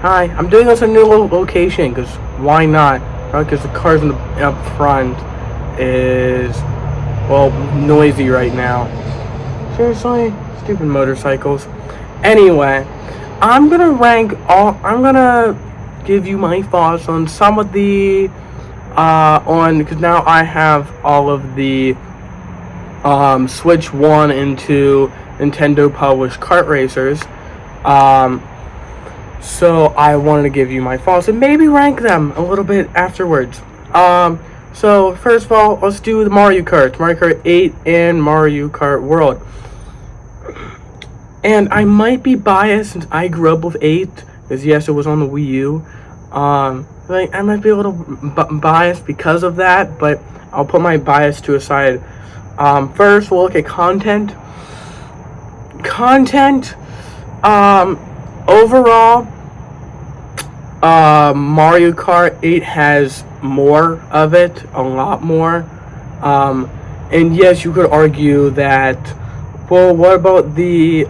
Hi, I'm doing this in a new location because why not? Because the cars in the up front is well noisy right now. Seriously, stupid motorcycles. Anyway, I'm gonna give you my thoughts on some of the on because now I have all of the Switch 1 and 2 Nintendo published kart racers. Um, So I wanted to give you my thoughts and maybe rank them a little bit afterwards. So first of all, let's do the Mario Kart, Mario Kart 8 and Mario Kart World. And I might be biased since I grew up with 8, because yes, it was on the Wii U. I might be a little biased because of that, but I'll put my bias to a side. First, we'll look at content. Content, overall, Mario Kart 8 has more of it, a lot more. And yes, you could argue that, well, what about the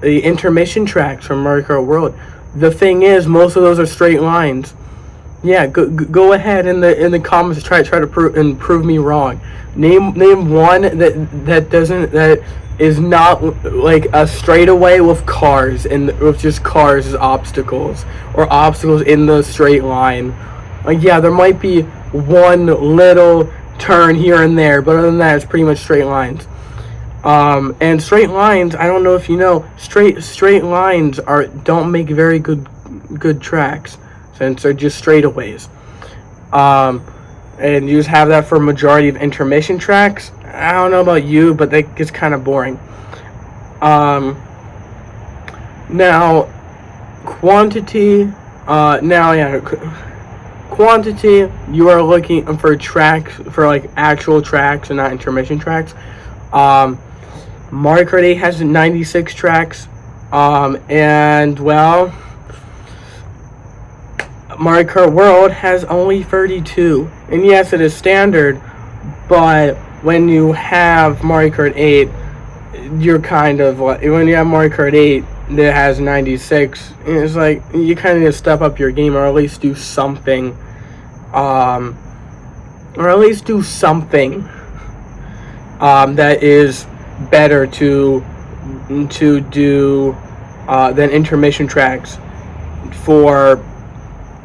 intermission tracks from Mario Kart World? The thing is, most of those are straight lines. Yeah, go ahead in the comments, try to prove me wrong. Name one that is not like a straightaway with cars and with just cars as obstacles, or obstacles in the straight line. Like, yeah, there might be one little turn here and there, but other than that, it's pretty much straight lines. And straight lines, I don't know if you know, straight lines don't make very good tracks, since they're just straightaways. And you just have that for a majority of intermission tracks. I don't know about you, but that gets kind of boring. Now, quantity. Quantity. You are looking for tracks, for like actual tracks and not intermission tracks. Mario Kart 8 has 96 tracks. And well, Mario Kart World has only 32. And yes, it is standard, but when you have Mario Kart 8, you're kind of like, when you have Mario Kart 8 that has 96, it's like you kind of need to step up your game, or at least do something. That is better to do than intermission tracks for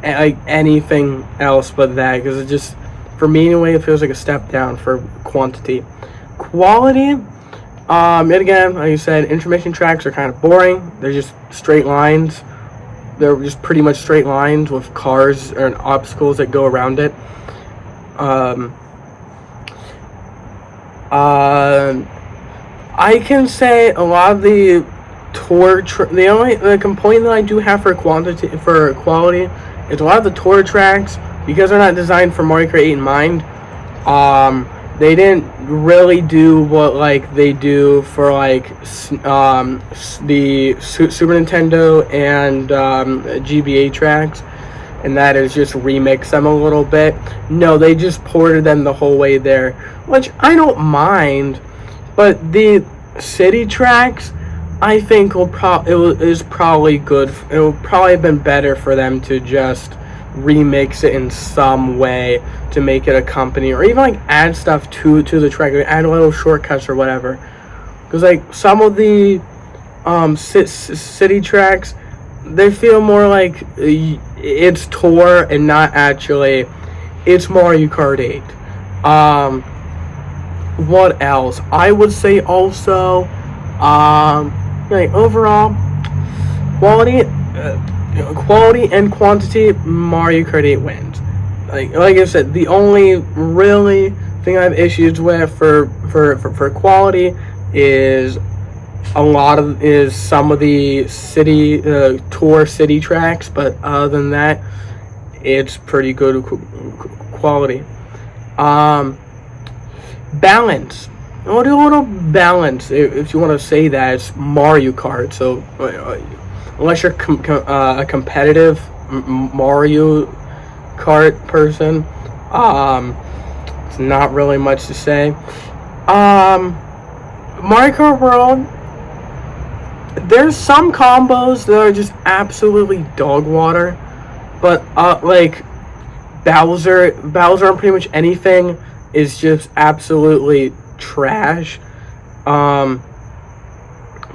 like anything else but that, because it just, for me anyway, it feels like a step down for quantity. Quality, and again, like you said, intermission tracks are kind of boring. They're just straight lines. They're just pretty much straight lines with cars and obstacles that go around it. I can say a lot of the the complaint that I do have for quality is a lot of the tour tracks, because they're not designed for Mario Kart 8 in mind. They didn't really do what like they do for like the Super Nintendo and GBA tracks, and that is just remix them a little bit. No, they just ported them the whole way there, which I don't mind. But the city tracks, I think is probably good. It will probably have been better for them to just remix it in some way to make it a company, or even like add stuff to the track, like add little shortcuts or whatever. Because like some of the city tracks, they feel more like it's tour and not actually it's Mario Kart 8. What else? I would say also, like overall quality, quality and quantity, Mario Kart 8 wins. Like I said, the only really thing I have issues with for quality is some of the city tour city tracks, but other than that, it's pretty good quality. Balance. A little balance, if you want to say that. It's Mario Kart, so unless you're a competitive Mario Kart person, it's not really much to say. Mario Kart World, there's some combos that are just absolutely dog water, but like Bowser on pretty much anything is just absolutely trash. Um,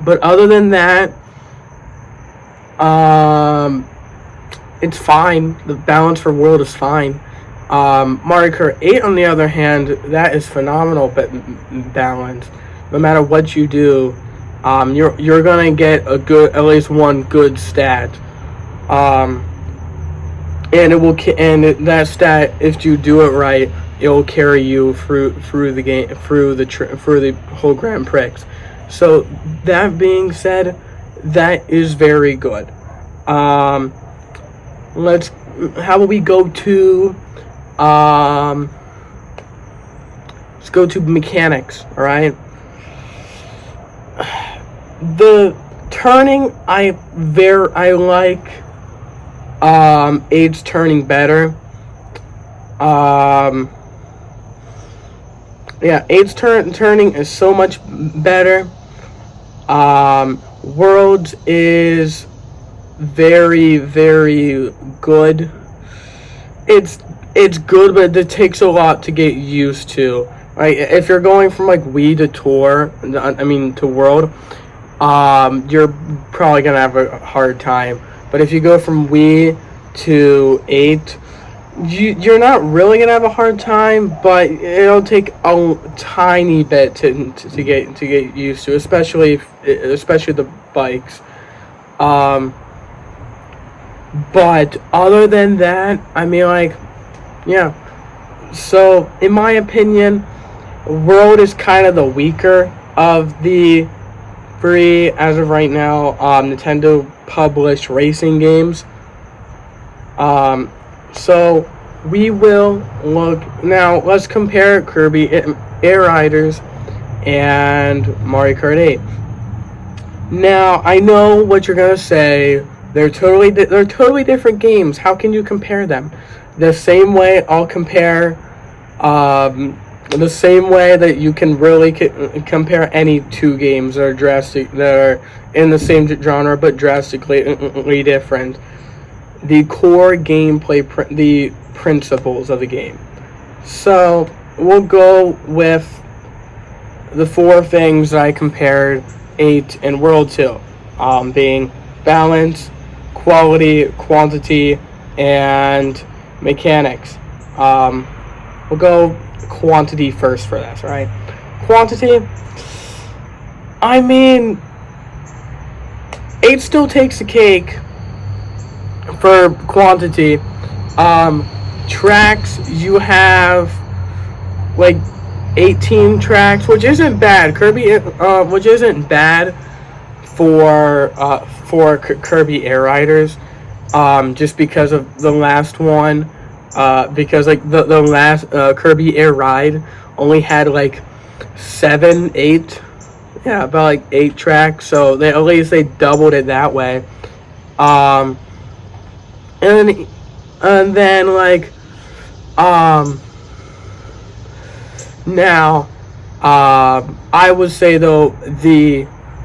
but other than that, um, it's fine. The balance for world is fine. Mario Kart 8, on the other hand, that is phenomenal balance. No matter what you do, you're gonna get a good, at least one good stat. Um, and it will, and that stat, if you do it right, it will carry you through the game, through the whole Grand Prix. So that being said, that is very good. Um, let's. How about we go to? Let's go to mechanics. All right. The turning, I like. 8's turning better. Yeah, 8's turning is so much better. Worlds is very, very good. It's good, but it takes a lot to get used to. Right? If you're going from like Wii to Tour, to World, you're probably gonna have a hard time. But if you go from Wii to 8, you're not really gonna have a hard time, but it'll take a tiny bit to get used to, especially the bikes. But other than that, yeah. So in my opinion, World is kind of the weaker of the three as of right now. Nintendo published racing games. So we will look now. Let's compare Kirby Air Riders and Mario Kart 8. Now I know what you're gonna say. They're totally different games. How can you compare them? The same way I'll compare. The same way that you can really compare any two games that are in the same genre but drastically different. The core gameplay, the principles of the game. So we'll go with the four things that I compared 8 and World to, being balance, quality, quantity, and mechanics. We'll go quantity first for this, right? Quantity, 8 still takes the cake for quantity. Tracks, you have like 18 tracks, which isn't bad. Which isn't bad for Kirby Air Riders. Just because of the last one. Because like the last Kirby Air Ride only had like 7, 8, about like 8 tracks. So at least they doubled it that way. And then like now I would say though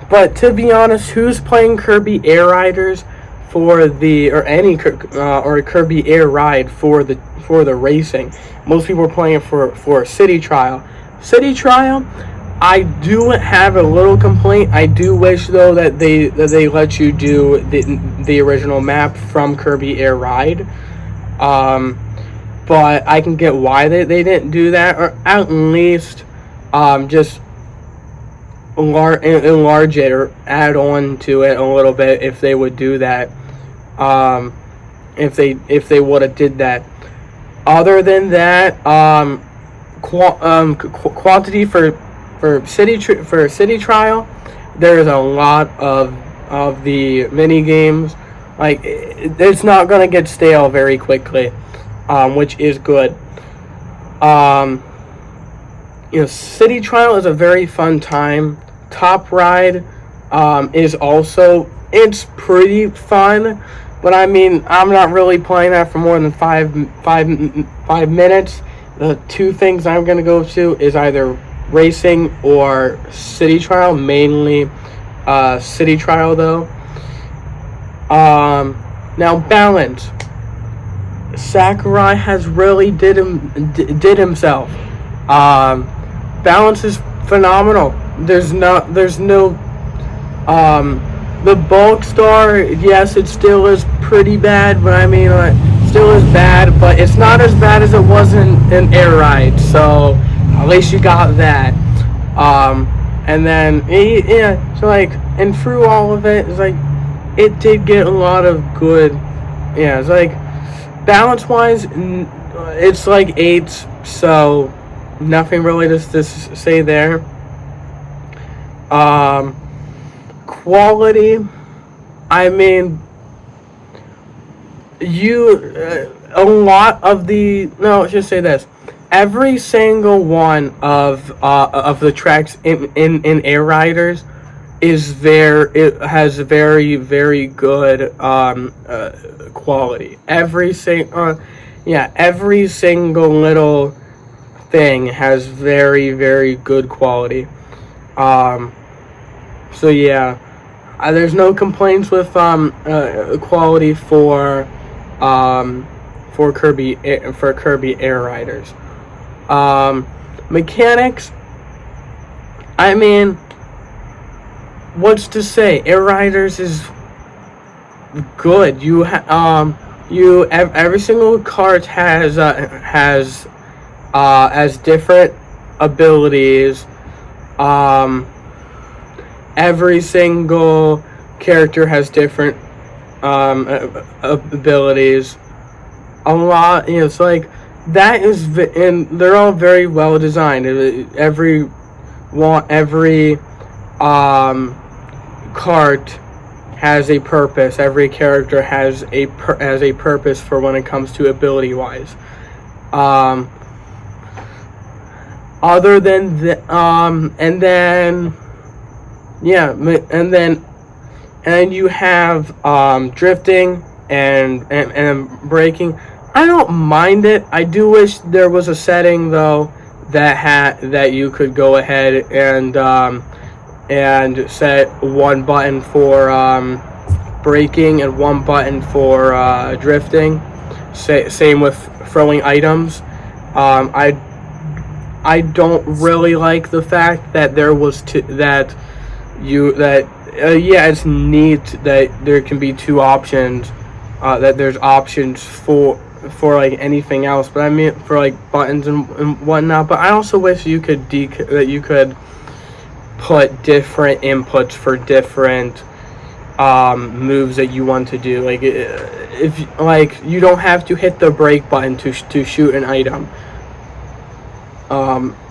but to be honest, who's playing Kirby Air Riders for or Kirby Air Ride for the racing? Most people are playing it for City Trial. City Trial, I do have a little complaint. I do wish though that they let you do the original map from Kirby Air Ride. But I can get why they didn't do that, or at least just enlarge it or add on to it a little bit if they would do that. If they would have did that. Other than that, quantity for City Trial, there is a lot of the mini games. Like it's not gonna get stale very quickly, which is good. City Trial is a very fun time. Top Ride is also, it's pretty fun, but I'm not really playing that for more than five minutes. The two things I'm gonna go to is either racing or City Trial, mainly city trial though. Now balance. Sakurai has really did himself. Balance is phenomenal. There's no the bulk star. Yes, it still is pretty bad, but I mean, still is bad, but it's not as bad as it was in Air Ride. So at least you got that. And then yeah, so like, and through all of it, it's like it did get a lot of good. Yeah, it's like balance wise, it's like 8s, so nothing really to say there. Quality, I mean, a lot of the, no, let's just say this. Every single one of the tracks in Air Riders it has very, very good quality. Every single little thing has very, very good quality. So yeah, there's no complaints with quality for Kirby Air Riders. Mechanics, I mean, what's to say? Air Riders is good. Every single kart has different abilities. Every single character has different abilities. A lot, it's like that and they're all very well designed. Every kart has a purpose. Every character has a purpose for when it comes to ability wise. Other than and then yeah, and you have drifting and braking. I don't mind it. I do wish there was a setting though that you could go ahead and set one button for braking and one button for drifting. Same with throwing items. I don't really like the fact that there was it's neat that there can be two options. That there's options for like anything else, but I mean for like buttons and whatnot. But I also wish you could that you could put different inputs for different moves that you want to do. Like if like you don't have to hit the brake button to shoot an item.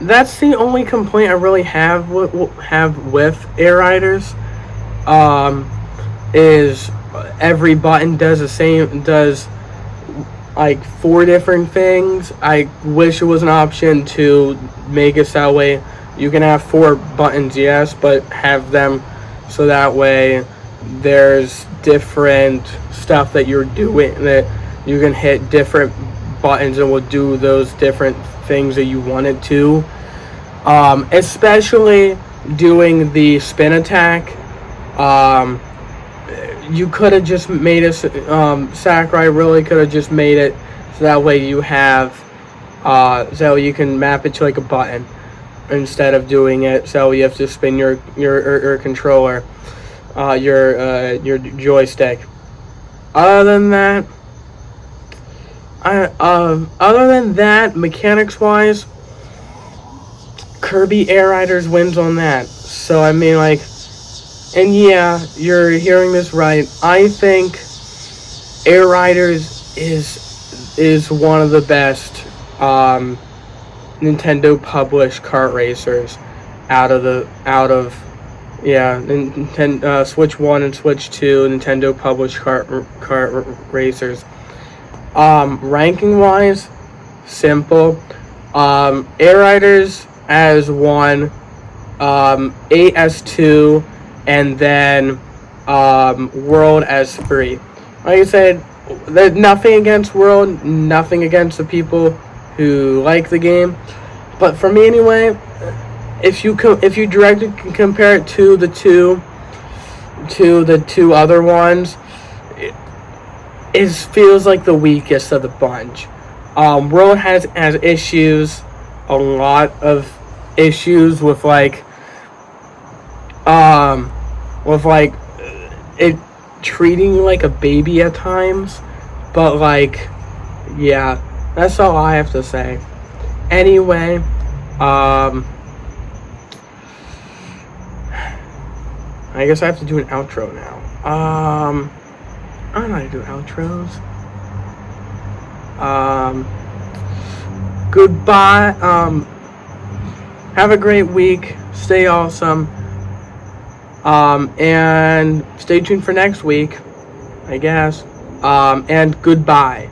That's the only complaint I really have with Air Riders. Is every button does like 4 different things. I wish it was an option to make it that way. You can have 4 buttons, yes, but have them so that way there's different stuff that you're doing, that you can hit different buttons and will do those different things that you wanted to. Especially doing the spin attack. You could have just made it, Sakurai really could have just made it so that way you have, so you can map it to like a button instead of doing it so you have to spin your controller, your joystick. Other than that, mechanics wise, Kirby Air Riders wins on that. So I mean, like, and yeah, you're hearing this right. I think Air Riders is one of the best Nintendo published kart racers out of Nintendo Switch 1 and Switch 2 Nintendo published kart racers. Ranking wise, simple. Air Riders as 1, 8 as 2, and then World as 3. Like I said, there's nothing against World, nothing against the people who like the game, but for me anyway, if you directly compare it to the two, to the two other ones, it feels like the weakest of the bunch. World has issues, a lot of issues um, with like it treating you like a baby at times, but like, yeah, that's all I have to say. Anyway, I guess I have to do an outro now. I don't know how to do outros. Goodbye. Have a great week. Stay awesome. And stay tuned for next week, I guess. And goodbye.